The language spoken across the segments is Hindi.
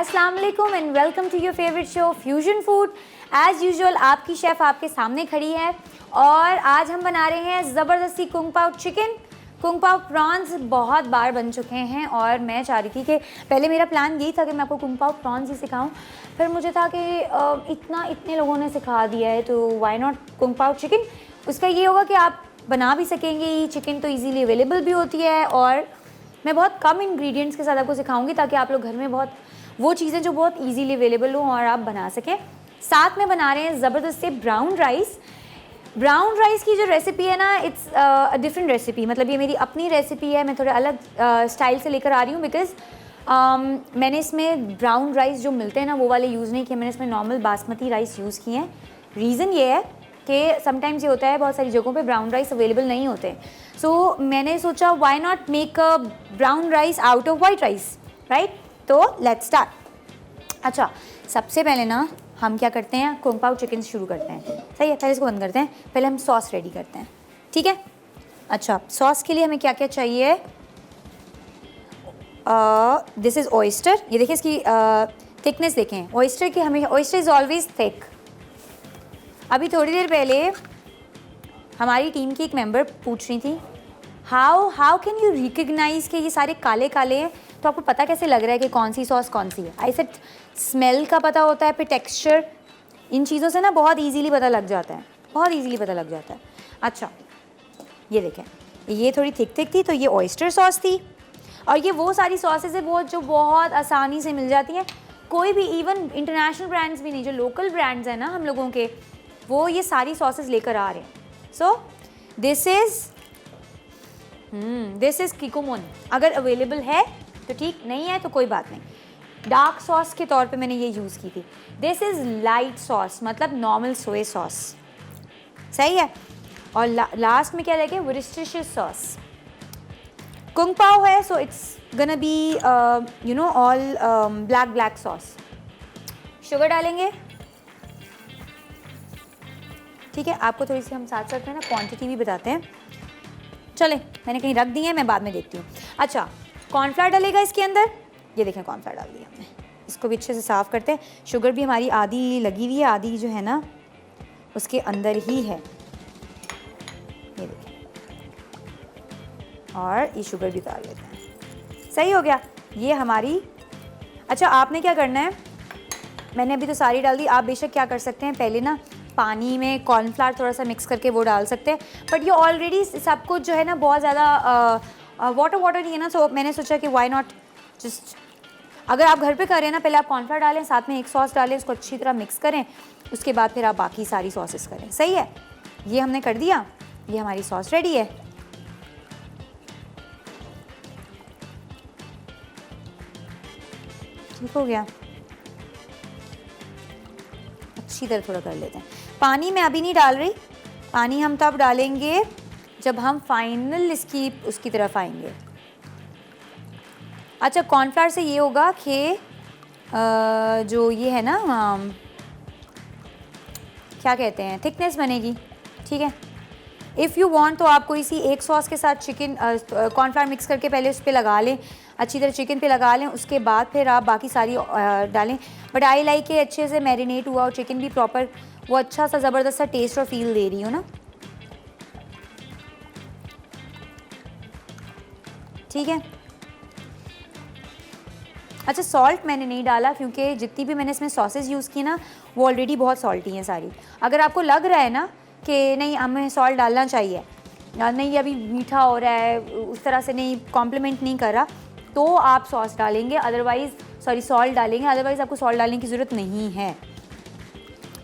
अस्सलाम वालेकुम and welcome to your favourite show fusion food. As usual आपकी शेफ़ आपके सामने खड़ी है और आज हम बना रहे हैं ज़बरदस्ती कुंग पाओ चिकन। कुंग पाओ प्रॉन्स बहुत बार बन चुके हैं और मैं चाह रही थी कि पहले मेरा प्लान यही था कि मैं आपको कुंग पाओ प्रॉन्स ही सिखाऊं, फिर मुझे था कि इतने लोगों ने सिखा दिया है तो वाई नॉट कुंग पाओ चिकन। उसका ये होगा कि आप बना भी सकेंगे, चिकन तो ईज़िली अवेलेबल भी होती है और मैं बहुत कम इंग्रेडिएंट्स के साथ आपको सिखाऊंगी ताकि आप लोग घर में बहुत वो चीज़ें जो बहुत इजीली अवेलेबल हों और आप बना सकें। साथ में बना रहे हैं ज़बरदस्त से ब्राउन राइस। ब्राउन राइस की जो रेसिपी है ना, इट्स अ डिफरेंट रेसिपी, मतलब ये मेरी अपनी रेसिपी है, मैं थोड़े अलग स्टाइल से लेकर आ रही हूँ बिकॉज़ मैंने इसमें ब्राउन राइस जो मिलते हैं ना वो वाले यूज़ नहीं किए, मैंने इसमें नॉर्मल बासमती राइस यूज़ किए हैं। रीज़न ये है कि समटाइम्स ये होता है बहुत सारी जगहों पे ब्राउन राइस अवेलेबल नहीं होते, सो मैंने सोचा why not make a brown rice out of white rice, right. तो लेट्स स्टार्ट। अच्छा, सबसे पहले ना हम क्या करते हैं, कुंग पाओ चिकन शुरू करते हैं। सही है, पहले इसको बंद करते हैं, पहले हम सॉस रेडी करते हैं, ठीक है। अच्छा, सॉस के लिए हमें क्या क्या चाहिए, दिस इज़ ऑयस्टर। ये देखिए इसकी थिकनेस देखें ऑयस्टर की, हमें ऑयस्टर इज़ ऑलवेज थिक। अभी थोड़ी देर पहले हमारी टीम की एक मेंबर पूछ रही थी हाउ कैन यू रिकग्नाइज कि ये सारे काले काले हैं, तो आपको पता कैसे लग रहा है कि कौन सी सॉस कौन सी है। आई सेड स्मेल का पता होता है, फिर टेक्सचर, इन चीज़ों से ना बहुत इजीली पता लग जाता है, बहुत इजीली पता लग जाता है। अच्छा, ये देखें, ये थोड़ी थिक थिक थी तो ये ऑयस्टर सॉस थी, और ये वो सारी सॉसेज है वो जो बहुत आसानी से मिल जाती हैं। कोई भी इवन इंटरनेशनल ब्रांड्स भी नहीं, जो लोकल ब्रांड्स हैं ना हम लोगों के, वो ये सारी सॉसेज लेकर आ रहे हैं। So this is Kikkoman. अगर अवेलेबल है तो ठीक, नहीं है तो कोई बात नहीं। डार्क सॉस के तौर पे मैंने ये यूज़ की थी। दिस इज़ लाइट सॉस, मतलब नॉर्मल सोया सॉस, सही है। और लास्ट में क्या लगे, वोरिस्टेरशायर सॉस। कुंग पाओ है so it's gonna be you know all black sauce. Sugar डालेंगे, ठीक है। आपको थोड़ी सी हम साथ साथ में ना क्वांटिटी भी बताते हैं। चले, मैंने कहीं रख दी है, मैं बाद में देखती हूँ। अच्छा, कॉर्नफ्लावर डलेगा इसके अंदर, ये देखें कॉर्नफ्लावर डाल दिया हमने। इसको भी अच्छे से साफ़ करते हैं। शुगर भी हमारी आधी लगी हुई है, आधी जो है ना उसके अंदर ही है, ये देखें। और ये शुगर भी उतार लेते हैं, सही हो गया ये हमारी। अच्छा, आपने क्या करना है, मैंने अभी तो सारी डाल दी, आप बेशक क्या कर सकते हैं, पहले ना पानी में कॉर्नफ्लावर थोड़ा सा मिक्स करके वो डाल सकते हैं, बट ये ऑलरेडी सब कुछ जो है ना बहुत ज़्यादा वाटर ही है ना, तो मैंने सोचा कि वाई नॉट जस्ट, अगर आप घर पे कर रहे हैं ना, पहले आप कॉर्नफ्लावर डालें, साथ में एक सॉस डालें, उसको अच्छी तरह मिक्स करें, उसके बाद फिर आप बाकी सारी सॉसेस करें, सही है। ये हमने कर दिया, ये हमारी सॉस रेडी है। ठीक हो गया, अच्छी तरह थोड़ा कर लेते हैं। पानी मैं अभी नहीं डाल रही, पानी हम तब डालेंगे जब हम फाइनल उसकी तरफ आएंगे। अच्छा, कॉर्नफ्लावर से ये होगा कि जो ये है ना क्या कहते हैं, थिकनेस बनेगी, ठीक है। इफ़ यू वांट तो आप कोई सी एक सॉस के साथ चिकन कॉर्नफ्लावर मिक्स करके पहले उस पर लगा लें, अच्छी तरह चिकन पे लगा लें, उसके बाद फिर आप बाकी सारी डालें। बट आई लाइक के अच्छे से मैरिनेट हुआ और चिकन भी प्रॉपर वो अच्छा सा ज़बरदस्त सा टेस्ट और फील दे रही हो ना, ठीक है। अच्छा, सॉल्ट मैंने नहीं डाला क्योंकि जितनी भी मैंने इसमें सॉसेज यूज़ की ना वो ऑलरेडी बहुत सॉल्टी हैं सारी। अगर आपको लग रहा है ना कि नहीं हमें सॉल्ट डालना चाहिए, नहीं अभी मीठा हो रहा है, उस तरह से नहीं कॉम्प्लीमेंट नहीं कर रहा, तो आप सॉस डालेंगे, सॉल्ट डालेंगे, अदरवाइज़ आपको सॉल्ट डालने की ज़रूरत नहीं है।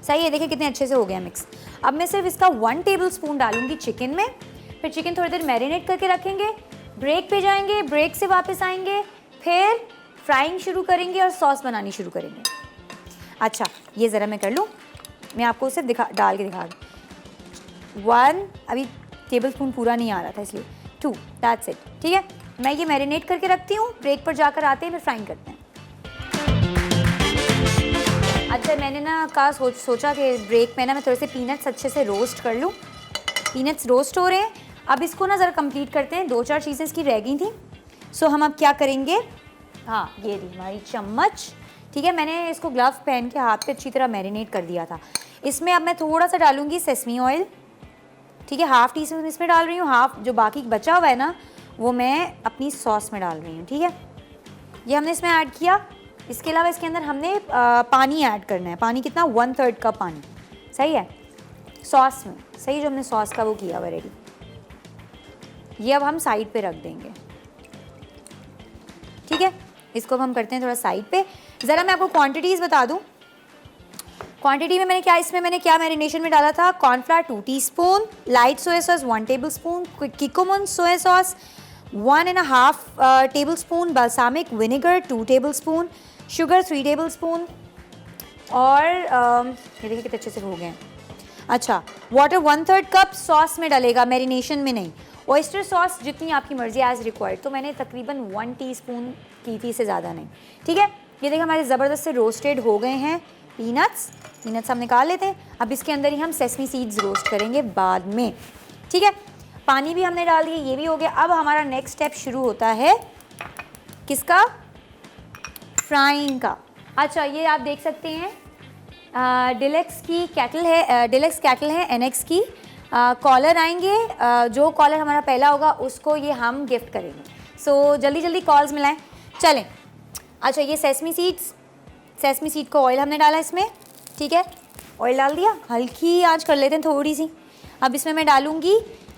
सही है, देखिए कितने अच्छे से हो गया मिक्स। अब मैं सिर्फ इसका 1 टेबलस्पून डालूंगी चिकन में, फिर चिकन थोड़ी देर मैरिनेट करके रखेंगे, ब्रेक पे जाएंगे, ब्रेक से वापस आएंगे, फिर फ्राइंग शुरू करेंगे और सॉस बनानी शुरू करेंगे। अच्छा, ये ज़रा मैं कर लूँ, मैं आपको सिर्फ डाल के दिखा दूँ। 1 अभी टेबलस्पून पूरा नहीं आ रहा था इसलिए 2, दैट्स इट, ठीक है। मैं ये मैरिनेट करके रखती हूँ, ब्रेक पर जाकर आते हैं फिर फ्राइंग करते हैं। अच्छा, मैंने ना सोचा कि ब्रेक में ना मैं थोड़े से पीनट्स अच्छे से रोस्ट कर लूँ। पीनट्स रोस्ट हो रहे हैं, अब इसको ना ज़रा कंप्लीट करते हैं। 2-4 चीज़ें इसकी रह गई थी, सो हम अब क्या करेंगे, हाँ ये रही हमारी चम्मच, ठीक है, मैंने इसको ग्लव्स पहन के हाथ पे अच्छी तरह मैरिनेट कर दिया था। इसमें अब मैं थोड़ा सा डालूंगी सेसमी ऑयल, ठीक है, हाफ़ टी स्पून इसमें डाल रही हूँ, हाफ जो बाकी बचा हुआ है ना वो मैं अपनी सॉस में डाल रही हूँ। ठीक है, ये हमने इसमें ऐड किया। इसके अलावा इसके अंदर हमने पानी ऐड करना है। पानी कितना, 1/3 कप पानी, सही है, सॉस में, सही, जो हमने सॉस का वो किया हुआ रेडी। ये अब हम साइड पे रख देंगे। ठीक है, इसको अब हम करते हैं थोड़ा साइड पे। ज़रा मैं आपको क्वांटिटीज़ बता दूं। क्वांटिटी में मैंने क्या मैरिनेशन में डाला था, cornflour 2 teaspoon, light soya sauce 1 tablespoon, Kikkoman soya sauce 1.5 tablespoon, balsamic vinegar 2 tablespoon, sugar 3 tablespoon और ये देखिए कितने अच्छे से हो गए हैं। अच्छा, वाटर 1/3 कप सॉस में डलेगा, मैरिनेशन में नहीं। ऑयस्टर सॉस जितनी आपकी मर्जी एज रिक्वायर्ड, तो मैंने तकरीबन 1 टीस्पून की थी, से ज़्यादा नहीं। ठीक है, ये देखिए हमारे ज़बरदस्त से रोस्टेड हो गए हैं पीनट्स हम निकाल लेते हैं। अब इसके अंदर ही हम सेसमी सीड्स रोस्ट करेंगे बाद में। ठीक है, पानी भी हमने डाल दिया, ये भी हो गया। अब हमारा नेक्स्ट स्टेप शुरू होता है किसका, फ्राइंग का। अच्छा, ये आप देख सकते हैं डिलेक्स की कैटल है, डिलेक्स कैटल है NX की। कॉलर आएंगे, जो कॉलर हमारा पहला होगा उसको ये हम गिफ्ट करेंगे। सो जल्दी जल्दी कॉल्स मिलाएं, चलें। अच्छा, ये सेसमी सीड को ऑयल हमने डाला इसमें। ठीक है, ऑयल डाल दिया, हल्की आंच कर लेते हैं थोड़ी सी। अब इसमें मैं डालूंगी,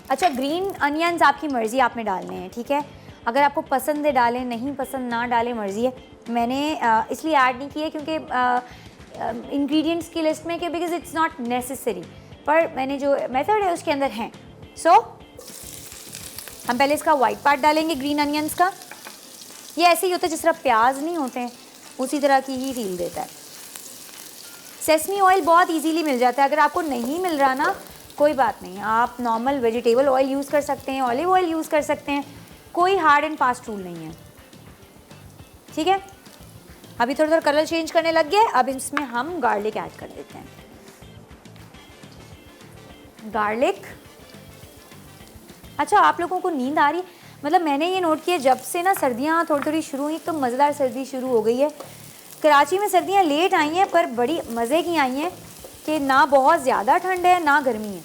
अच्छा, ग्रीन अनियंस आपकी मर्ज़ी, आपने डालने हैं। ठीक है, अगर आपको पसंद है डालें, नहीं पसंद ना डालें, मर्ज़ी है। मैंने इसलिए ऐड नहीं किए क्योंकि इंग्रेडिएंट्स की लिस्ट में, कि बिकॉज इट्स नॉट नेसेसरी, पर मैंने जो मेथड है उसके अंदर हैं। सो हम पहले इसका वाइट पार्ट डालेंगे ग्रीन अनियंस का। ये ऐसे ही होता है जिस तरह प्याज नहीं होते हैं, उसी तरह की ही फील देता है। सेसमी ऑयल बहुत इजीली मिल जाता है। अगर आपको नहीं मिल रहा ना, कोई बात नहीं, आप नॉर्मल वेजिटेबल ऑयल यूज़ कर सकते हैं, ऑलिव ऑयल यूज़ कर सकते हैं, कोई हार्ड एंड फास्ट रूल नहीं है। ठीक है, अभी थोड़ा थोड़ा कलर चेंज करने लग गया। अब इसमें हम गार्लिक ऐड कर देते हैं। गार्लिक, अच्छा, आप लोगों को नींद आ रही है? मतलब मैंने ये नोट किया, जब से ना सर्दियाँ थोड़ी थोड़ी शुरू हुई तो मज़ेदार सर्दी शुरू हो गई है। कराची में सर्दियाँ लेट आई हैं पर बड़ी मज़े की आई हैं कि ना बहुत ज़्यादा ठंड है ना गर्मी है,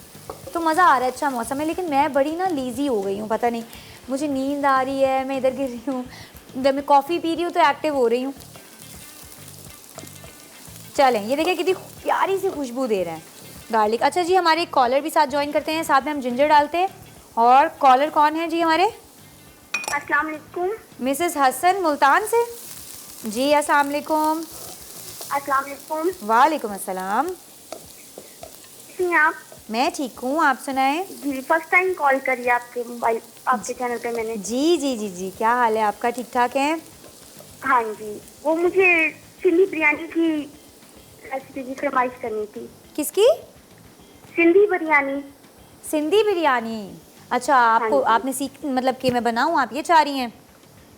तो मज़ा आ रहा है, अच्छा मौसम है। लेकिन मैं बड़ी ना लेज़ी हो गई हूँ, पता नहीं, मुझे नींद आ रही है, मैं इधर गिर रही हूँ, जब मैं कॉफ़ी पी रही हूँ तो एक्टिव हो रही हूँ। चलें, ये देखिए कितनी प्यारी सी खुशबू दे रहा है गार्लिक। अच्छा जी, हमारे कॉलर भी साथ ज्वाइन करते हैं, साथ में हम जिंजर डालते हैं। और कॉलर कौन है जी हमारे? अस्सलाम वालेकुम। मिसेस हसन मुल्तान से जी, अस्सलाम वालेकुम। अस्सलाम वालेकुम। वालेकुम अस्सलाम। जी, आप? मैं ठीक हूँ, आप सुनाएं। जी, फर्स्ट टाइम कॉल करी आपके मोबाइल, आपके चैनल पे मैंने। जी जी जी जी, क्या हाल है आपका? ठीक ठाक है? हाँ जी, वो मुझे सिंधी बिरयानी की रेसिपी की फरमाइश करनी थी। किसकी? सिंधी बिरयानी। सिंधी बिरयानी, अच्छा, आपको हाँ आपने सीख, मतलब कि मैं बनाऊँ, आप ये चाह रही हैं?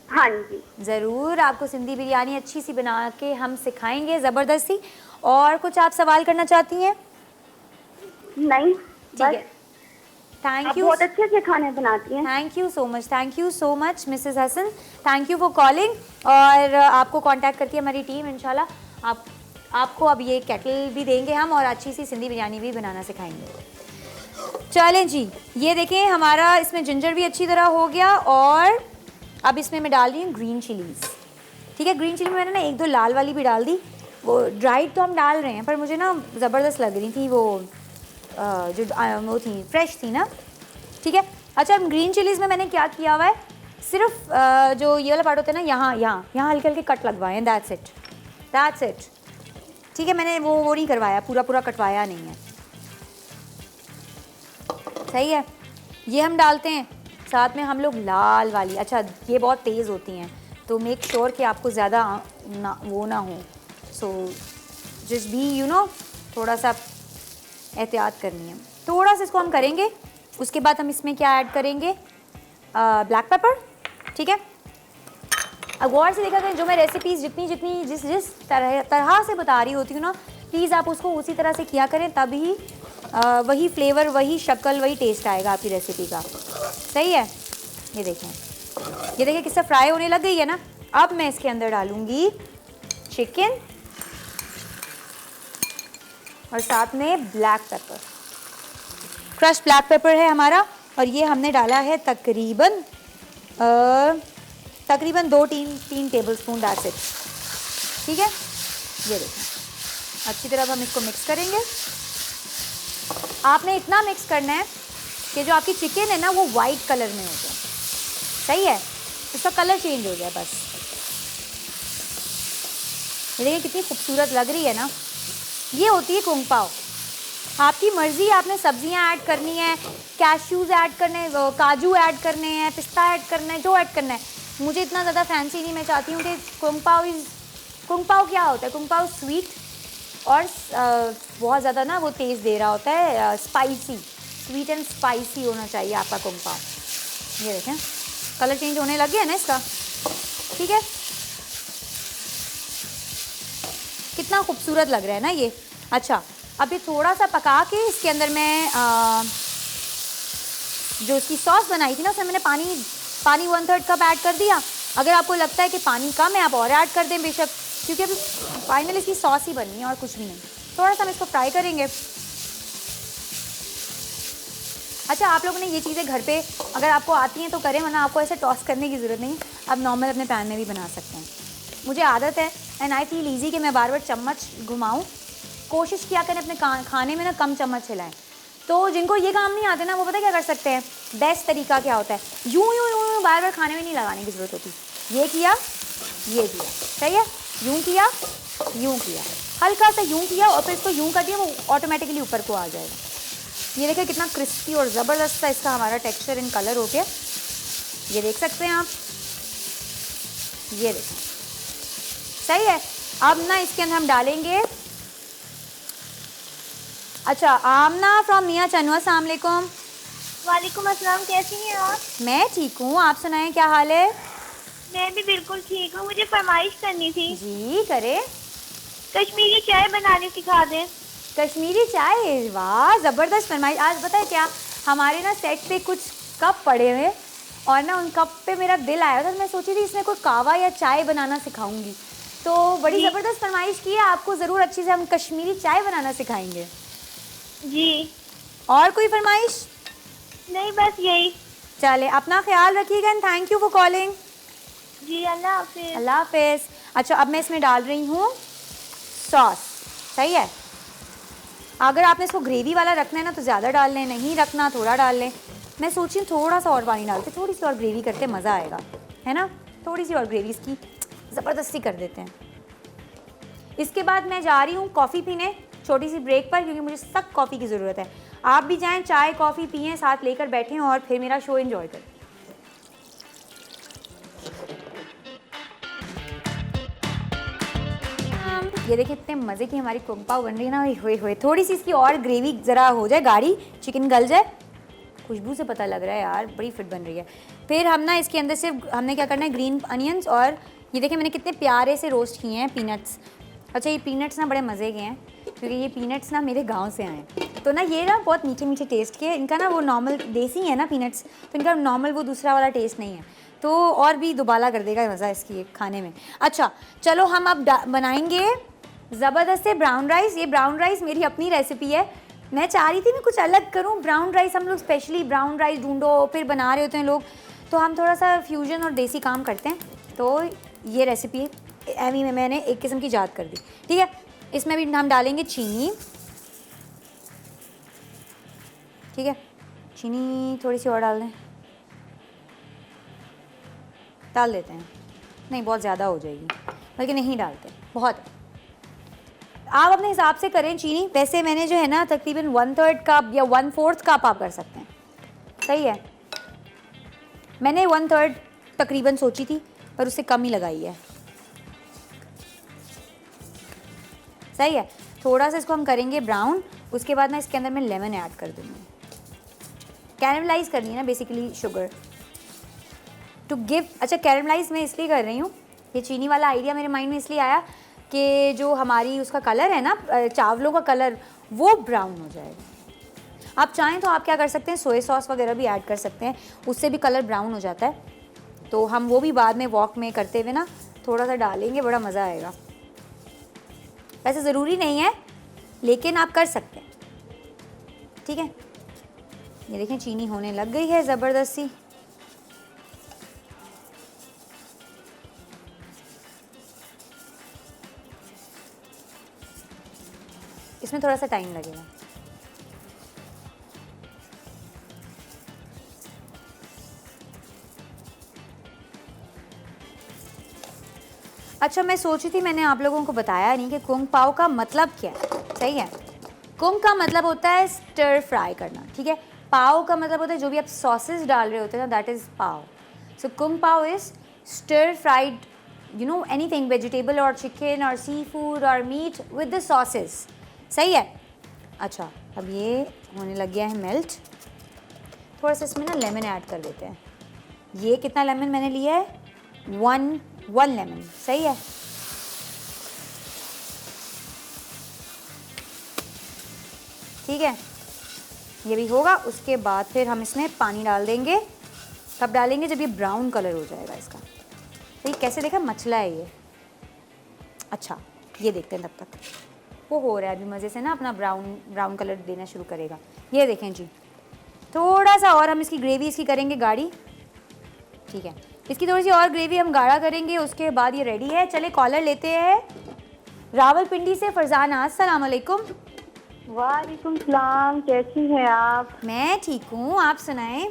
हाँ जी, ज़रूर, आपको सिंधी बिरयानी अच्छी सी बना के हम सिखाएंगे, ज़बरदस्ती। और कुछ आप सवाल करना चाहती हैं? नहीं, ठीक है, थैंक यू, बहुत अच्छे से खाने बनाती हैं। Thank you so much Mrs Hasan, thank you for calling. और आपको कांटेक्ट करती है हमारी टीम इंशाल्लाह। आपको अब ये केटल भी देंगे हम, और अच्छी सी सिंधी बिरयानी भी बनाना सिखाएंगे। चलें जी, ये देखें हमारा इसमें जिंजर भी अच्छी तरह हो गया। और अब इसमें मैं डाल रही हूँ ग्रीन चिलीज़। ठीक है, ग्रीन चिली में मैंने ना 1-2 लाल वाली भी डाल दी, वो ड्राइड तो हम डाल रहे हैं, पर मुझे ना ज़बरदस्त लग रही थी वो, जो वो थी फ्रेश थी ना। ठीक है, अच्छा, ग्रीन चिलीज़ में मैंने क्या किया हुआ है, सिर्फ जो ये वाला पार्ट होता है ना, यहाँ हल्के हल्के कट लगवाए हैं, दैट्स इट। ठीक है, मैंने वो नहीं करवाया, पूरा कटवाया नहीं है, सही है। ये हम डालते हैं, साथ में हम लोग लाल वाली, अच्छा ये बहुत तेज़ होती हैं तो मेक श्योर कि आपको ज़्यादा वो ना हो, सो जस्ट बी थोड़ा सा एहतियात करनी है। थोड़ा सा इसको हम करेंगे, उसके बाद हम इसमें क्या ऐड करेंगे, ब्लैक पेपर। ठीक है, अब गौर से देखा करें, जो मैं रेसिपीज़ जितनी जिस तरह से बता रही होती हूँ ना, प्लीज़ आप उसको उसी तरह से किया करें, तभी वही फ्लेवर, वही शक्ल, वही टेस्ट आएगा आपकी रेसिपी का, सही है। ये देखें किससे फ्राई होने लग गई है ना। अब मैं इसके अंदर डालूंगी चिकन। और साथ में black pepper, crush black pepper है हमारा। और ये हमने डाला है तकरीबन 2-3 टेबल स्पून, दैट्स इट। ठीक है, ये देखें। अच्छी तरह हम इसको मिक्स करेंगे। आपने इतना मिक्स करना है कि जो आपकी चिकन है ना वो वाइट कलर में हो जाए। सही है, इसका कलर चेंज हो जाए बस। ये देखिए कितनी खूबसूरत लग रही है ना। ये होती है कुंग पाव। आपकी मर्ज़ी, आपने सब्जियां ऐड करनी है, कैश्यूज़ ऐड करने हैं, काजू ऐड करने हैं, पिस्ता ऐड करना है, जो ऐड करना है। मुझे इतना ज़्यादा फैंसी नहीं, मैं चाहती हूँ कि कुंग पाव क्या होता है, कुंग पाव स्वीट और बहुत ज़्यादा ना वो टेस्ट दे रहा होता है, स्पाइसी, स्वीट एंड स्पाइसी होना चाहिए आपका कुंग पाव। ये देखें कलर चेंज होने लग गया है ना इसका। ठीक है, कितना खूबसूरत लग रहा है ना ये। अच्छा, अब ये थोड़ा सा पका के इसके अंदर मैं जो इसकी सॉस बनाई थी ना उसमें मैंने पानी 1/3 कप ऐड कर दिया। अगर आपको लगता है कि पानी कम है आप और ऐड कर दें बेशक, क्योंकि अभी फाइनल इसकी सॉस ही बननी है और कुछ भी नहीं। थोड़ा सा हम इसको फ्राई करेंगे। अच्छा, आप लोगों ने ये चीज़ें घर पे अगर आपको आती हैं तो करें, वरना आपको ऐसे टॉस करने की ज़रूरत नहीं। आप नॉर्मल अपने पैन में भी बना सकते हैं। मुझे आदत है एंड आई फील ईजी कि मैं बार बार चम्मच घुमाऊँ। कोशिश किया करें अपने खाने में ना कम चम्मच हिलाएं। तो जिनको ये काम नहीं आते ना वो पता क्या कर सकते हैं, बेस्ट तरीका क्या होता है, यूं यूं यूं बार बार खाने में नहीं लगाने की ज़रूरत होती। ये किया, ये किया, सही है, यूं किया, यूं किया, हल्का सा यूं किया और फिर इसको यूं कर दिया, वो ऑटोमेटिकली ऊपर को आ जाएगा। ये देखिए कितना क्रिस्पी और ज़बरदस्त सा इसका हमारा टेक्सचर इन कलर हो गया। ये देख सकते हैं आप, ये देखें, सही है। अब ना इसके अंदर हम डालेंगे, अच्छा, आमना फ्रॉम मियाँ चनू, अस्सलाम वालेकुम। वालेकुम अस्सलाम, कैसी हैं आप? मैं ठीक हूँ, आप सुनाएं क्या हाल है? मैं भी बिल्कुल ठीक हूँ। मुझे फरमाइश करनी थी, जी करे। कश्मीरी चाय बनाने सिखा दें। कश्मीरी चाय, वाह ज़बरदस्त फरमाइश। आज पता है क्या, हमारे ना सेट पे कुछ कप पड़े हुए और ना उन कप पे मेरा दिल आया था, तो मैं सोची थी इसमें कोई कावा या चाय बनाना सिखाऊंगी। तो बड़ी ज़बरदस्त फरमाइश की है, आपको ज़रूर अच्छी से हम कश्मीरी चाय बनाना सिखाएंगे। जी। और कोई फरमाइश? नहीं, बस यही। चले, अपना ख्याल रखिएगा and thank you for calling. जी, अल्लाह हाफिज़। अल्लाह हाफिज़। अच्छा, अब मैं इसमें डाल रही हूँ सॉस, सही है। अगर आपने इसको ग्रेवी वाला रखना है ना तो ज़्यादा डाल लें, नहीं रखना थोड़ा डाल लें। मैं सोची हूँ थोड़ा सा और पानी डालते, थोड़ी सी और ग्रेवी करते मज़ा आएगा, है ना। थोड़ी सी और ग्रेवी इसकी ज़बरदस्ती कर देते हैं। इसके बाद मैं जा रही हूँ कॉफ़ी पीने, छोटी सी ब्रेक पर, क्योंकि मुझे सख्त कॉफ़ी की ज़रूरत है। आप भी जाएं, चाय कॉफ़ी पिएं, साथ लेकर बैठें और फिर मेरा शो एंजॉय करें। ये देखिए इतने मज़े की हमारी कुंग पाव बन रही है ना, होए होए। थोड़ी सी इसकी और ग्रेवी ज़रा हो जाए गाढ़ी, चिकन गल जाए, खुशबू से पता लग रहा है यार बड़ी फिट बन रही है। फिर हम ना इसके अंदर से हमने क्या करना है, ग्रीन अनियंस, और ये देखिए मैंने कितने प्यारे से रोस्ट किए हैं पीनट्स। अच्छा, ये पीनट्स ना बड़े मज़े के हैं क्योंकि ये पीनट्स ना मेरे गांव से आए, तो ना ये ना बहुत मीठे मीठे टेस्ट के। इनका ना वो नॉर्मल देसी है ना पीनट्स, तो इनका नॉर्मल वो दूसरा वाला टेस्ट नहीं है, तो और भी दुबाला कर देगा मज़ा इसकी खाने में। अच्छा चलो, हम अब बनाएंगे ज़बरदस्त से ब्राउन राइस। ये ब्राउन राइस मेरी अपनी रेसिपी है, मैं चाह रही थी मैं कुछ अलग करूं। ब्राउन राइस हम लोग स्पेशली ब्राउन राइस ढूंढो फिर बना रहे होते हैं लोग, तो हम थोड़ा सा फ्यूजन और देसी काम करते हैं। तो ये रेसिपी एवी में मैंने एक किस्म की याद कर दी। ठीक है, इसमें भी हम डालेंगे चीनी। ठीक है, चीनी थोड़ी सी और डाल देते हैं, नहीं बहुत ज़्यादा हो जाएगी, बल्कि नहीं डालते बहुत, आप अपने हिसाब से करें चीनी। वैसे मैंने जो है ना तकरीबन 1/3 कप या 1/4 कप आप कर सकते हैं, सही है। मैंने 1/3 तकरीबन सोची थी पर उससे कम ही लगाई है, सही है। थोड़ा सा इसको हम करेंगे ब्राउन, उसके बाद ना इसके अंदर मैं लेमन ऐड कर दूँगी। कैरेमलाइज करनी है ना बेसिकली शुगर टू गिव। अच्छा, कैरेमलाइज मैं इसलिए कर रही हूँ, ये चीनी वाला आइडिया मेरे माइंड में इसलिए आया कि जो हमारी उसका कलर है ना चावलों का कलर, वो ब्राउन हो जाएगा। आप चाहें तो आप क्या कर सकते हैं, सोया सॉस वगैरह भी ऐड कर सकते हैं, उससे भी कलर ब्राउन हो जाता है। तो हम वो भी बाद में वॉक में करते हुए ना थोड़ा सा डालेंगे, बड़ा मज़ा आएगा। वैसे ज़रूरी नहीं है लेकिन आप कर सकते हैं, ठीक है। ये देखें चीनी होने लग गई है ज़बरदस्त सी। इसमें थोड़ा सा टाइम लगेगा। अच्छा, मैं सोची थी, मैंने आप लोगों को बताया नहीं कि कुंग पाव का मतलब क्या है। सही है, कुंग का मतलब होता है स्टर फ्राई करना, ठीक है। पाव का मतलब होता है जो भी आप सॉसेस डाल रहे होते हैं ना, that is pao. So kung pao is stir fried, you know, anything, vegetable और चिकन और सी फूड और मीट विद द सॉसेस। सही है। अच्छा, अब ये होने लग गया है मेल्ट। थोड़ा सा इसमें ना लेमन ऐड कर देते हैं। ये कितना लेमन मैंने लिया है? One lemon. सही है। ठीक है, ये भी होगा। उसके बाद फिर हम इसमें पानी डाल देंगे। कब डालेंगे? जब ये ब्राउन कलर हो जाएगा इसका। तो ये कैसे देखा, मछला है ये। अच्छा, ये देखते हैं तब तक। वो हो रहा है अभी मज़े से ना, अपना ब्राउन कलर देना शुरू करेगा। ये देखें जी, थोड़ा सा और हम इसकी ग्रेवी इसकी करेंगे गाढ़ी। ठीक है, इसकी थोड़ी सी और ग्रेवी हम गाढ़ा करेंगे। उसके बाद ये रेडी है। चले कॉलर लेते हैं। रावलपिंडी से फरजाना, अस्सलाम वालेकुम। वालेकुम सलाम, कैसी हैं आप? मैं ठीक हूँ, आप सुनाएं।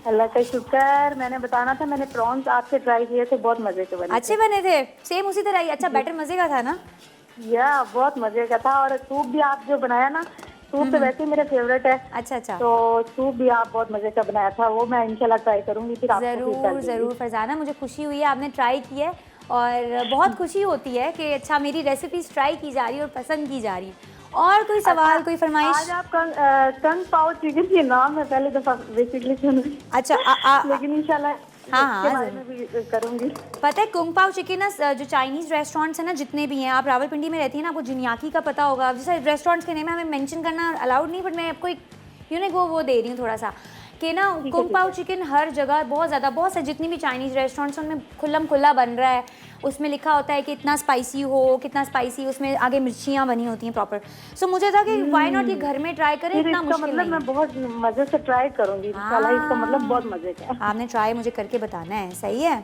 अल्लाह का शुक्र। मैंने बताना था, मैंने प्रॉन्स आपसे ट्राई किए थे, बहुत मजे के बने। अच्छे बने थे, सेम उसी तरह ही। अच्छा, बैटर मज़े का था ना? या बहुत मजे का था। और सूप भी आप जो बनाया ना, सूप तो वैसे ही मेरा फेवरेट है। अच्छा अच्छा, तो सूप भी आप बहुत मजे का बनाया था, वो मैं इंशाल्लाह ट्राई करूंगी। फिर आपको ज़रूर ज़रूर फरजाना, मुझे खुशी हुई है आपने ट्राई किया है। और बहुत खुशी होती है कि अच्छा मेरी रेसिपीज़ ट्राई की जा रही है और पसंद की जा रही है। और कोई सवाल, कोई फरमाइश? आज आप कंग पाव चिकन के नाम है पहले दफा बेसिकली सुन रही। अच्छा, लेकिन इंशाल्लाह हाँ, इसके बारे में भी करूंगी। पता है कुंग पाव चिकन ना, जो चाइनीज़ रेस्टोरेंट्स हैं ना जितने भी हैं, आप रावलपिंडी में रहती हैं ना, आपको जिनियाकी का पता होगा। जैसे रेस्टोरेंट्स के नेम हमें मेंशन करना अलाउड नहीं, बट मैं आपको एक यूनिक वो दे रही हूँ थोड़ा सा कि ना, कुंग पाव चिकन हर जगह बहुत से जितनी भी चाइनीज़ रेस्टोरेंट्स उनमें खुल्लम खुल्ला बन रहा है। उसमें लिखा होता है कि इतना स्पाइसी हो, कितना स्पाइसी, उसमें आगे मिर्चियाँ बनी होती हैं प्रॉपर। सो मुझे था कि व्हाई नॉट ये घर में ट्राई करें, इतना मुश्किल मतलब मैं बहुत मजे से ट्राई करूंगी इंशाल्लाह। इसका मतलब बहुत मजे का। आपने ट्राई मुझे करके बताना है। सही है,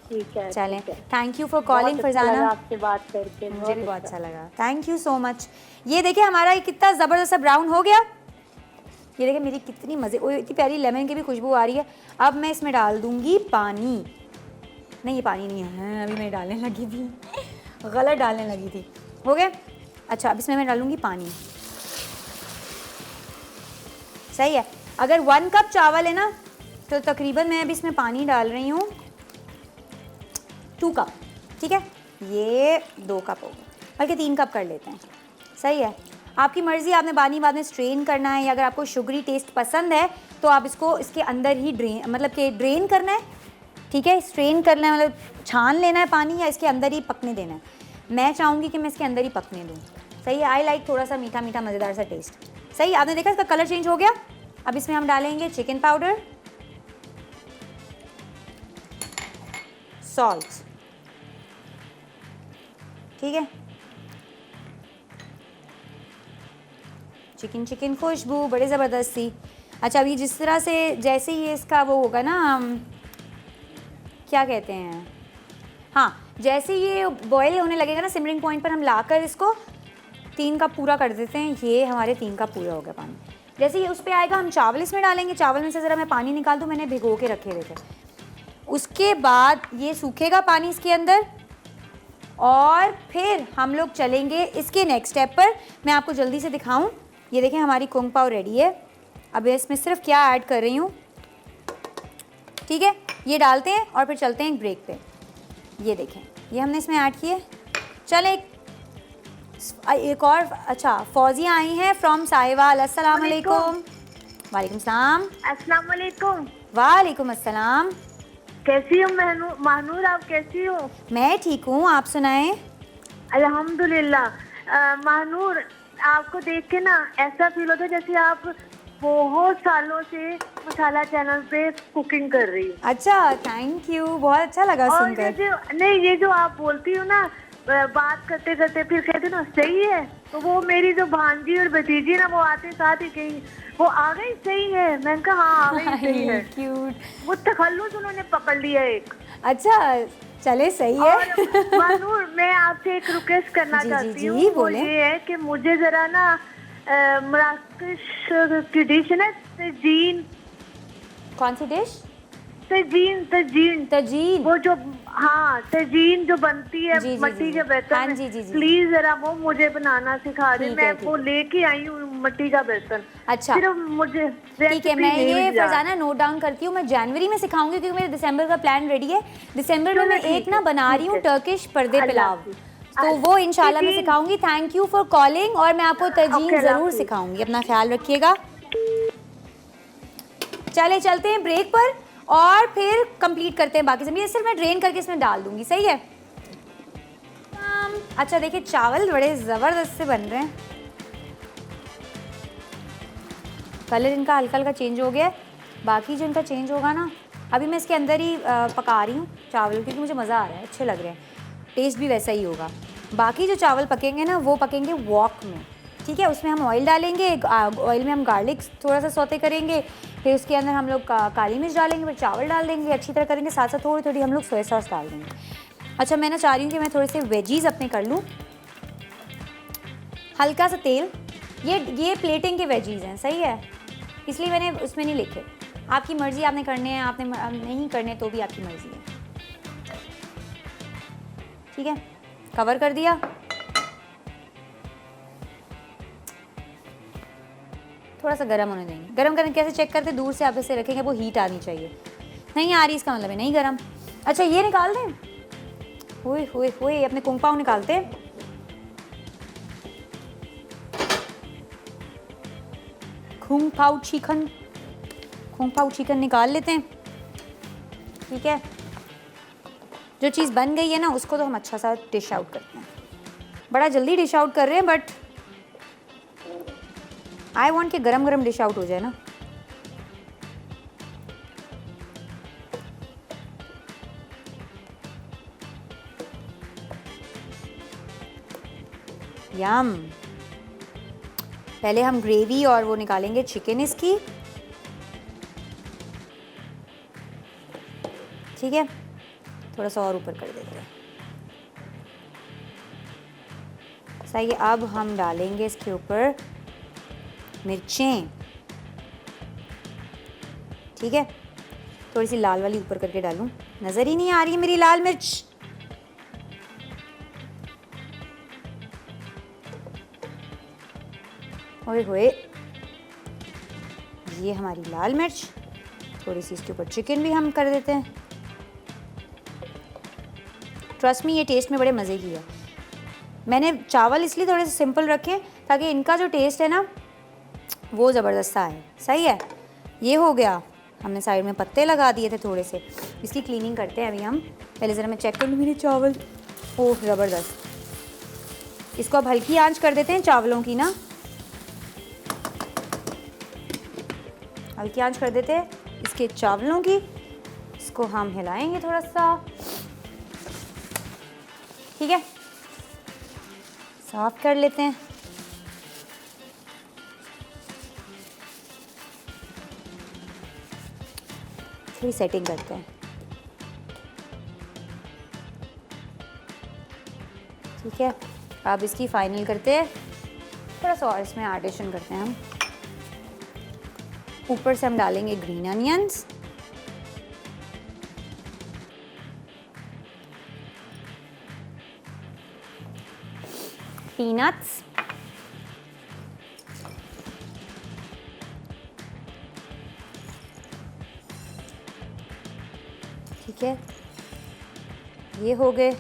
ठीक है। चलें। Thank you for calling Farzana, आपसे बात करके मुझे भी बहुत अच्छा लगा। Thank you so much. ये देखिए हमारा ये कितना ज़बरदस्त ब्राउन हो गया। ये देखिए मेरी कितनी मज़े, इतनी प्यारी लेमन की भी खुशबू आ रही है। अब मैं इसमें डाल दूंगी पानी। नहीं, ये पानी नहीं है, अभी मैं डालने लगी थी, गलत डालने लगी थी। हो गया। अच्छा, अब इसमें मैं डालूंगी पानी। सही है। अगर 1 कप चावल है ना, तो तकरीबन मैं अभी इसमें पानी डाल रही हूँ 2 कप। ठीक है, ये 2 कप हो गए, बल्कि 3 कप कर लेते हैं। सही है, आपकी मर्ज़ी। आपने पानी बाद में स्ट्रेन करना है, या अगर आपको शुगरी टेस्ट पसंद है तो आप इसको इसके अंदर ही ड्रेन करना है। ठीक है, स्ट्रेन करना है, मतलब छान लेना है पानी, या इसके अंदर ही पकने देना है। मैं चाहूँगी कि मैं इसके अंदर ही पकने दूँ। सही है, आई लाइक थोड़ा सा मीठा मीठा मज़ेदार सा टेस्ट। सही, आपने देखा इसका कलर चेंज हो गया। अब इसमें हम डालेंगे चिकन पाउडर, सॉल्ट। ठीक है, चिकन खुशबू बड़े ज़बरदस्त सी। अच्छा, अभी जिस तरह से जैसे ही इसका वो होगा ना, क्या कहते हैं, हाँ, जैसे ये बॉयल होने लगेगा ना, सिमरिंग पॉइंट पर हम लाकर इसको 3 कप पूरा कर देते हैं। ये हमारे 3 कप पूरा हो गया पानी। जैसे ये उस पर आएगा, हम चावल इसमें डालेंगे। चावल में से ज़रा मैं पानी निकाल दूँ, मैंने भिगो के रखे हुए थे। उसके बाद ये सूखेगा पानी इसके अंदर, और फिर हम लोग चलेंगे इसके नेक्स्ट स्टेप पर। मैं आपको जल्दी से दिखाऊँ। ये देखें हमारी कुंग पाव रेडी है। अब इसमें सिर्फ क्या ऐड कर रही हूँ, ठीक है, ये डालते हैं और फिर चलते हैं एक ब्रेक पे। ये देखें, ये हमने इसमें ऐड किए। चलें एक और। अच्छा, फौजिया आई हैं फ्रॉम साहिवाल, अस्सलाम वालेकुम। वालेकुम सलाम। अस्सलाम वालेकुम। वालेकुम अस्सलाम। कैसी हो महानूर, आप कैसी हो? मैं ठीक हूँ, आप सुनाएं। अल्हम्दुलिल्लाह। महानूर, आपको देख के ना ऐसा फील होता है जैसे आप बहुत सालों से मसाला चैनल पे कुकिंग कर रही हो। अच्छा, थैंक यू, बहुत अच्छा लगा और सुनकर। ये जो आप बोलती हो ना, बात करते करते फिर कहते हो ना, सही है, तो वो मेरी जो भांजी और भतीजी ना, वो आते साथ ही कहीं वो आ गई सही है। मैंने कहा हाँ आ गई सही है। क्यूट। वो तखल्लुस उन्होंने पकड़ लिया एक। अच्छा चले सही है। और मानूर, मैं आपसे एक रिक्वेस्ट करना जी, जी, चाहती जी, हूँ, वो बोलें। ये है कि मुझे जरा ना मराकश की डिश है ना, तजीन। कौन सी डिश? तजीन तजीन तजीन। वो जो, हाँ तजीन जो बनती है जी, जी, मट्टी जी, के जी। बर्तन हाँ में, जी, जी, जी। प्लीज जरा वो मुझे बनाना सिखा दे। ठीक मैं है, ठीक वो है। लेके आई हूँ मट्टी का बर्तन। अच्छा। सिर्फ मुझे ठीक है, रेसिपी मैं नहीं ये मुझे याद। फरजाना नोट डाउन करती हूँ। मैं जनवरी में सिखाऊंगी क्योंकि मेरे दिसंबर का प्लान रेडी है। दिसंबर में चलो मैं एक ठीक ना है, बना रही ठीक हूँ है। टर्किश पर्दे अल्लाह पुलाव, हाफिज। तो वो इंशाल्लाह मैं Tazeen. सिखाऊंगी। Thank you for calling, और मैं आपको ओके, तजीन अल्लाह ज़रूर हाफिज। सिखाऊंगी। अपना ख्याल रखिएगा। चले चलते हैं ब्रेक पर और फिर कंप्लीट करते हैं बाकी सब। ये सिर्फ मैं ड्रेन करके इसमें डाल दूंगी, सही है। अच्छा देखिए, चावल बड़े ज़बरदस्त से बन रहे हैं। कलर इनका हल्का हल्का चेंज हो गया है। बाकी जो इनका चेंज होगा ना, अभी मैं इसके अंदर ही पका रही हूँ चावल, क्योंकि मुझे मज़ा आ रहा है, अच्छे लग रहे हैं, टेस्ट भी वैसा ही होगा। बाकी जो चावल पकेंगे ना, वो पकेंगे वॉक में, ठीक है। उसमें हम ऑयल डालेंगे, ऑयल में हम गार्लिक थोड़ा सा सौते करेंगे, फिर उसके अंदर हम लोग काली मिर्च डालेंगे, फिर चावल डाल देंगे, अच्छी तरह करेंगे। साथ साथ थोड़ी थोड़ी हम लोग सोया सॉस डाल देंगे। अच्छा, मैं ना चाह रही हूँ कि मैं थोड़े से वेजीज अपने कर लूँ। हल्का सा तेल, ये प्लेटिंग के वेजीज हैं, सही है, इसलिए मैंने उसमें नहीं लिखे। आपकी मर्ज़ी, आपने करने हैं, आपने नहीं करने तो भी आपकी मर्ज़ी है, ठीक है। कवर कर दिया। थोड़ा सा गर्म होने देंगे। गर्म करने कैसे चेक करते? दूर से आप ऐसे रखेंगे, वो हीट आनी चाहिए। नहीं आ रही, इसका मतलब है नहीं गर्म। अच्छा, ये निकाल दें। हुए हुए हुए, अपने कुंग पाव निकालते हैं। कुंग पाव चिकन निकाल लेते हैं, ठीक है। जो चीज़ बन गई है ना, उसको तो हम अच्छा सा डिश आउट करते हैं। बड़ा जल्दी डिश आउट कर रहे हैं, बट आई वांट कि गरम गरम डिश आउट हो जाए ना। यम। पहले हम ग्रेवी और वो निकालेंगे चिकन इसकी, ठीक है। थोड़ा सा और ऊपर कर देते हैं, सही है। अब हम डालेंगे इसके ऊपर मिर्चें, ठीक है। थोड़ी सी लाल वाली ऊपर करके डालूं, नज़र ही नहीं आ रही है मेरी लाल मिर्च। ओए होए, ये हमारी लाल मिर्च। थोड़ी सी इसके ऊपर चिकन भी हम कर देते हैं। ट्रस्ट मी, ये टेस्ट में बड़े मज़े की है। मैंने चावल इसलिए थोड़े से सिंपल रखे ताकि इनका जो टेस्ट है ना, वो ज़बरदस्त आए, सही है। ये हो गया, हमने साइड में पत्ते लगा दिए थे थोड़े से। इसकी क्लीनिंग करते हैं अभी हम। पहले ज़रा मैं चेक कर लूँ मेरे चावल। ओह ज़बरदस्त। इसको अब हल्की आंच कर देते हैं चावलों की ना, हल्की आंच कर देते हैं इसके चावलों की। इसको हम हिलाएंगे थोड़ा सा, ठीक है। साफ कर लेते हैं। थोड़ी सेटिंग करते हैं, ठीक है। अब इसकी फाइनल करते हैं, थोड़ा सा और इसमें एडिशन करते हैं हम। ऊपर से हम डालेंगे ग्रीन अनियंस, पीनट्स, ठीक है। ये हो गए।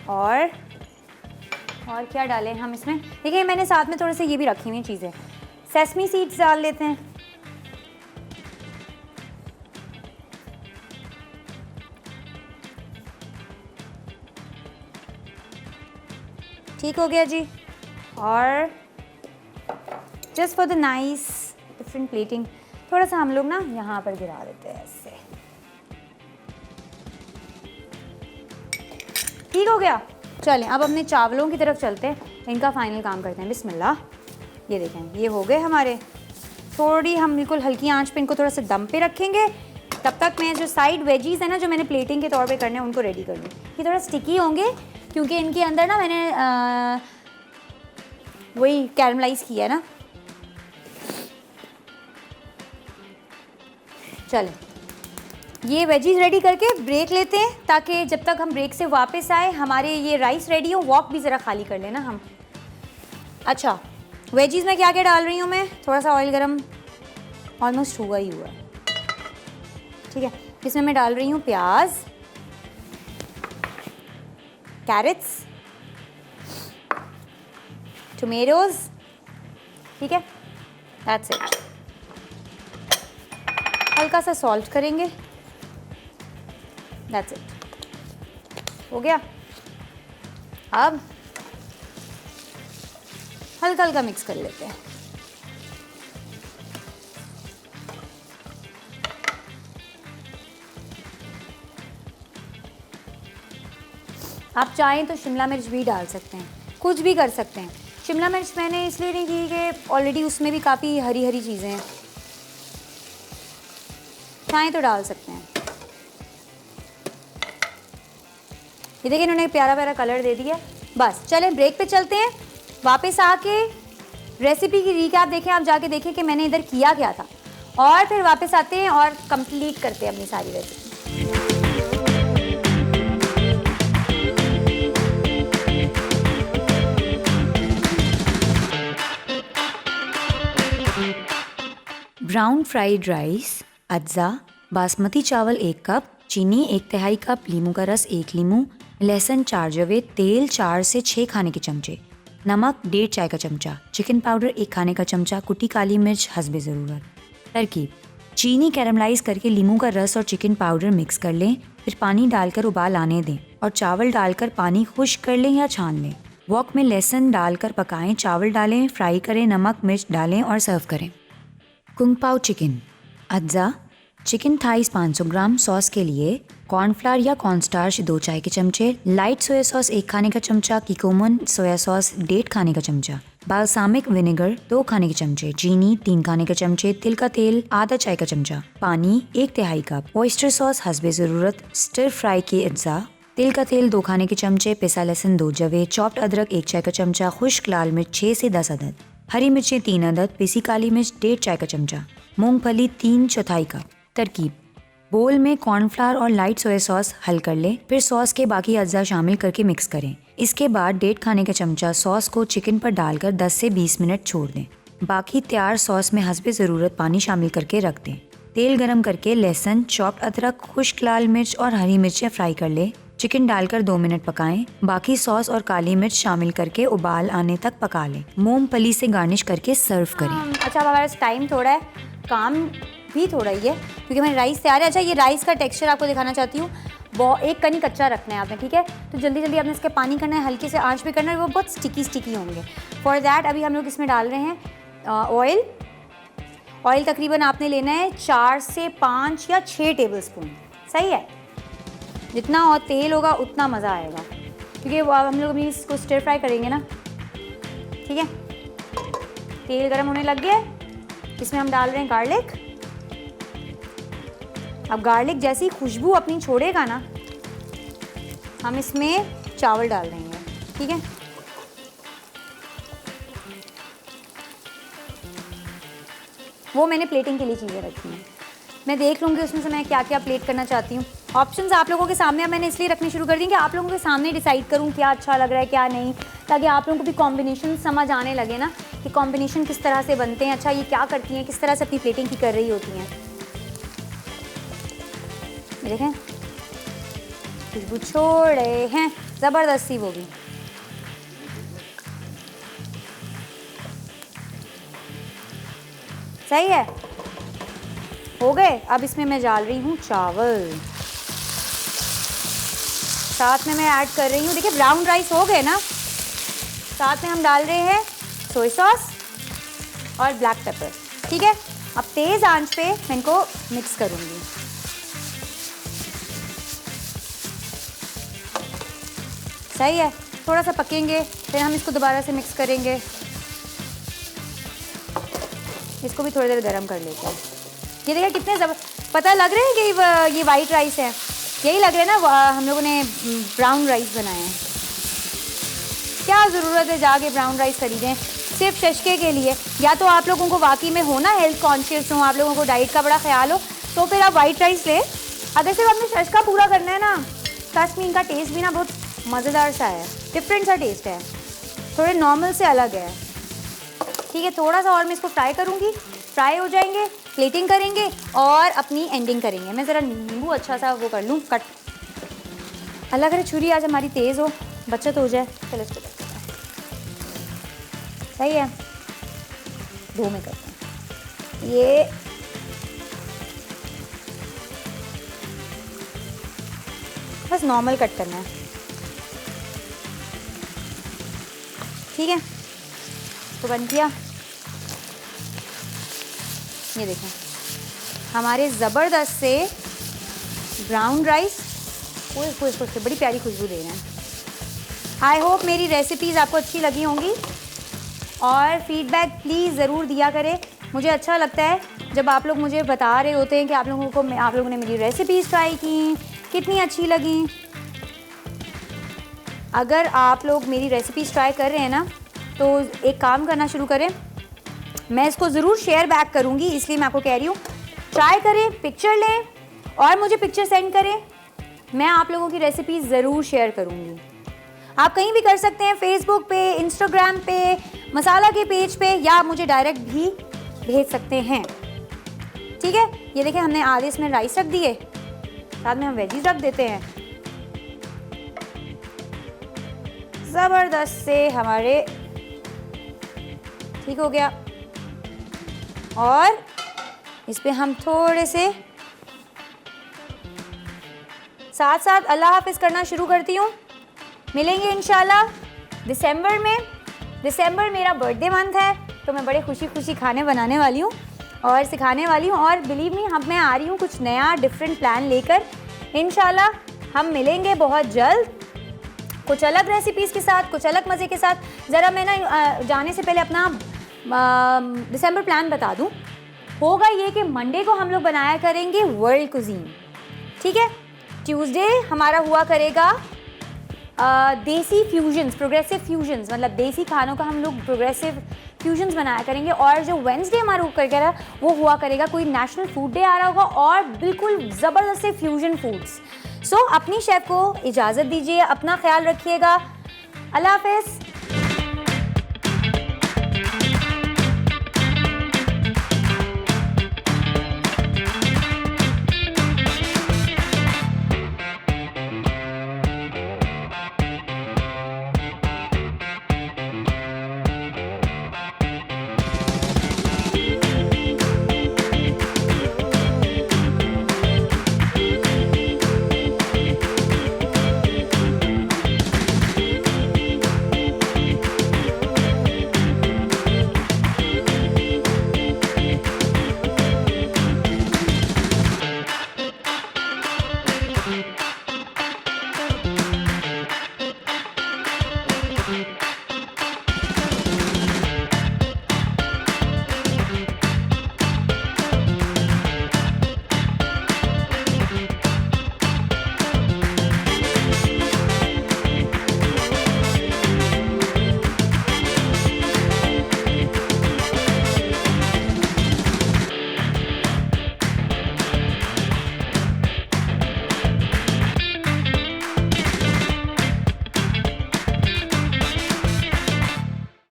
और क्या डालें हम इसमें? देखिए, मैंने साथ में थोड़े से ये भी रखी हुई चीज़ें, सेसमी सीड्स डाल लेते हैं, ठीक हो गया जी। और just for the nice different plating, थोड़ा सा हम लोग ना यहाँ पर गिरा देते हैं ऐसे, ठीक हो गया। चलें अब अपने चावलों की तरफ चलते हैं, इनका फाइनल काम करते हैं। बिस्मिल्लाह। ये देखें ये हो गए हमारे। थोड़ी हम बिल्कुल हल्की आंच पे इनको थोड़ा सा दम पे रखेंगे। तब तक मैं जो साइड वेजीज़ है ना जो मैंने प्लेटिंग के तौर पे करने हैं उनको रेडी कर लूँ। ये थोड़ा स्टिकी होंगे क्योंकि इनके अंदर ना मैंने वही कैरमलाइज़ किया है ना। चलें ये वेजीज रेडी करके ब्रेक लेते हैं ताकि जब तक हम ब्रेक से वापस आए हमारे ये राइस रेडी हो। वॉक भी ज़रा खाली कर लेना हम। अच्छा वेजीज में क्या क्या डाल रही हूँ मैं, थोड़ा सा ऑयल गरम ऑलमोस्ट हुआ ही हुआ है, ठीक है। इसमें मैं डाल रही हूँ प्याज, कैरेट्स, टोमेटोज, ठीक है, दैट्स इट। हल्का सा सॉल्ट करेंगे, दैट्स इट, हो गया। अब हल्का हल्का मिक्स कर लेते हैं। आप चाहें तो शिमला मिर्च भी डाल सकते हैं, कुछ भी कर सकते हैं। शिमला मिर्च मैंने इसलिए नहीं की कि ऑलरेडी उसमें भी काफ़ी हरी हरी चीज़ें हैं, चाहें तो डाल सकते हैं। ये देखिए इन्होंने प्यारा प्यारा कलर दे दिया। बस चलें ब्रेक पे चलते हैं। वापस आके रेसिपी की रिकैप देखें, आप जाके देखें कि मैंने इधर किया क्या था, और फिर वापस आते हैं और कंप्लीट करते हैं अपनी सारी रेसिपी। ब्राउन फ्राइड राइस, अज्जा, बासमती चावल 1 कप, चीनी 1/3 कप, लीमू का रस 1 लीमू, लहसुन 4 जवे, तेल 4 से 6 खाने के चमचे, नमक 1.5 चाय का चमचा, चिकन पाउडर 1 खाने का चमचा, कुटी काली मिर्च हस्बे ज़रूरत। तरकीब: चीनी कैरमलाइज करके लीमू का रस और चिकन पाउडर मिक्स कर लें, फिर पानी डालकर उबाल आने दें और चावल डालकर पानी खुश्क कर लें या छान लें। वॉक में लहसुन डालकर पकाएं, चावल डालें, फ्राई करें, नमक मिर्च डालें और सर्व करें। कुंग पाओ चिकन, अज्जा, चिकन थाइस 500 ग्राम, सॉस के लिए कॉर्नफ्लावर या कॉर्नस्टार्च 2 चाय के चमचे, लाइट सोया सॉस 1 खाने का चमचा, किकोमन सोया सॉस 1.5 खाने का चमचा, बाल्सामिक विनेगर 2 खाने के चमचे, चीनी 3 खाने के चमचे, तिल का तेल आधा चाय का चमचा, पानी 1/3 कप, ऑयस्टर सॉस हस्बे ज़रूरत, स्टर फ्राई के अज्जा, तिल का तेल 2 खाने के चमचे, पिसा लहसुन 2 जवे, चॉप्ड अदरक 1 चाय का चमचा, खुश्क लाल मिर्च 6 से 10 अदद, हरी मिर्चें 3 अदद, पिसी काली मिर्च 1.5 चाय का चमचा, मूंगफली 3/4 कप। तरकीब: बोल में कॉर्नफ्लावर और लाइट सोया सॉस हल कर लें, फिर सॉस के बाकी अज्जा शामिल करके मिक्स करें। इसके बाद 1.5 खाने का चमचा सॉस को चिकन पर डालकर 10 से 20 मिनट छोड़ दें। बाकी तैयार सॉस में हस्बे ज़रूरत पानी शामिल करके रख दें। तेल गरम करके लहसुन, चॉप्ड अदरक, खुश्क लाल मिर्च और हरी मिर्चें फ्राई कर लें। चिकन डालकर 2 मिनट पकाएं। बाकी सॉस और काली मिर्च शामिल करके उबाल आने तक पका लें। मूंगफली से गार्निश करके सर्व करें। अच्छा, हमारे पास टाइम थोड़ा है, काम भी थोड़ा ही है क्योंकि हमारे राइस तैयार है। अच्छा, ये राइस का टेक्सचर आपको दिखाना चाहती हूँ। बहुत एक कनी कच्चा रखना है आपने, ठीक है। तो जल्दी जल्दी आपने इसके पानी करना है, हल्के से आंच पे करना है, वो बहुत स्टिकी होंगे। फॉर दैट अभी हम लोग इसमें डाल रहे हैं ऑयल। ऑयल तकरीबन आपने लेना है 4 से 5 या 6 टेबल स्पून, सही है। जितना और तेल होगा उतना मज़ा आएगा क्योंकि वो हम लोग अभी इसको स्टर फ्राई करेंगे ना, ठीक है। तेल गर्म होने लग गया है, इसमें हम डाल रहे हैं गार्लिक। अब गार्लिक जैसी खुशबू अपनी छोड़ेगा ना, हम इसमें चावल डाल देंगे, ठीक है। वो मैंने प्लेटिंग के लिए चीज़ें रखी हैं, मैं देख लूँगी उसमें से मैं क्या क्या प्लेट करना चाहती हूँ। ऑप्शंस आप लोगों के सामने अब मैंने इसलिए रखनी शुरू कर दी कि आप लोगों के सामने डिसाइड करूँ क्या अच्छा लग रहा है क्या नहीं, ताकि आप लोगों को भी कॉम्बिनेशन समझ आने लगे ना कि कॉम्बिनेशन किस तरह से बनते हैं। अच्छा, ये क्या करती हैं, किस तरह से अपनी प्लेटिंग की कर रही होती हैं। देखें खुशबू छोड़ रहे हैं, ज़बरदस्ती वो भी। सही है, हो गए। अब इसमें मैं डाल रही हूँ चावल, साथ में मैं ऐड कर रही हूँ, देखिए ब्राउन राइस हो गए ना। साथ में हम डाल रहे हैं सोया सॉस और ब्लैक पेपर, ठीक है। अब तेज़ आंच पे मैं इनको मिक्स करूँगी। सही है, थोड़ा सा पकेंगे, फिर हम इसको दोबारा से मिक्स करेंगे। इसको भी थोड़ी देर गर्म कर लेते हैं। ये देखिए कितने पता लग रहे हैं कि ये वाइट राइस है, यही लग रहा है ना हम लोगों ने ब्राउन राइस बनाए हैं। क्या ज़रूरत है जाके ब्राउन राइस खरीदें सिर्फ शशके के लिए। या तो आप लोगों को वाकई में हो ना हेल्थ कॉन्शियस हो, आप लोगों को डाइट का बड़ा ख्याल हो, तो फिर आप वाइट राइस लें। अगर सिर्फ आपने शशका पूरा करना है ना, सच में इनका टेस्ट भी ना बहुत मज़ेदार सा है, डिफरेंट सा टेस्ट है, थोड़े नॉर्मल से अलग है। ठीक है, थोड़ा सा और मैं इसको फ्राई करूँगी, फ्राई हो जाएंगे, प्लेटिंग करेंगे और अपनी एंडिंग करेंगे। मैं ज़रा नींबू अच्छा सा वो कर लूँ कट। अल्लाह करे छुरी आज हमारी तेज़ हो, बचत हो जाए। चलो इसको करते हैं, सही है, 2 में करते हैं। ये बस नॉर्मल कट करना है, ठीक है। तो बन गया, ये देखें हमारे ज़बरदस्त से ब्राउन राइस। ओए बड़ी प्यारी खुशबू दे रहे हैं। आई होप मेरी रेसिपीज़ आपको अच्छी लगी होंगी और फीडबैक प्लीज़ ज़रूर दिया करें। मुझे अच्छा लगता है जब आप लोग मुझे बता रहे होते हैं कि आप लोगों ने मेरी रेसिपीज़ ट्राई की, कितनी अच्छी लगी। अगर आप लोग मेरी रेसिपीज़ ट्राई कर रहे हैं ना, तो एक काम करना शुरू करें, मैं इसको ज़रूर शेयर बैक करूँगी, इसलिए मैं आपको कह रही हूँ ट्राई करें, पिक्चर लें और मुझे पिक्चर सेंड करें। मैं आप लोगों की रेसिपी ज़रूर शेयर करूँगी। आप कहीं भी कर सकते हैं, फेसबुक पे, इंस्टाग्राम पे, मसाला के पेज पे, या मुझे डायरेक्ट भी भेज सकते हैं। ठीक है, ये देखिए हमने आधे इसमें राइस रख दिए, साथ में हम वेजीज रख देते हैं। ज़बरदस्त से हमारे ठीक हो गया और इस पे हम थोड़े से साथ साथ अल्लाह हाफ़िज़ करना शुरू करती हूँ। मिलेंगे इंशाल्लाह दिसंबर में। दिसंबर मेरा बर्थडे मंथ है, तो मैं बड़े खुशी खुशी खाने बनाने वाली हूँ और सिखाने वाली हूँ। और बिलीव मी, मैं आ रही हूँ कुछ नया डिफरेंट प्लान लेकर। इंशाल्लाह हम मिलेंगे बहुत जल्द, कुछ अलग रेसिपीज़ के साथ, कुछ अलग मज़े के साथ। ज़रा मैं ना जाने से पहले अपना दिसंबर प्लान बता दूँ। होगा ये कि मंडे को हम लोग बनाया करेंगे वर्ल्ड कुजीन, ठीक है। ट्यूसडे हमारा हुआ करेगा देसी फ्यूजन्स, प्रोग्रेसिव फ्यूजन्स, मतलब देसी खानों का हम लोग प्रोग्रेसिव फ्यूजन्स बनाया करेंगे। और जो वेंसडे हमारा करेगा वो हुआ करेगा कोई नेशनल फूड डे आ रहा होगा और बिल्कुल ज़बरदस्त से फ्यूजन फूड्स। सो अपनी शेफ़ को इजाज़त दीजिए, अपना ख्याल रखिएगा। अल्लाह हाफ़िज़।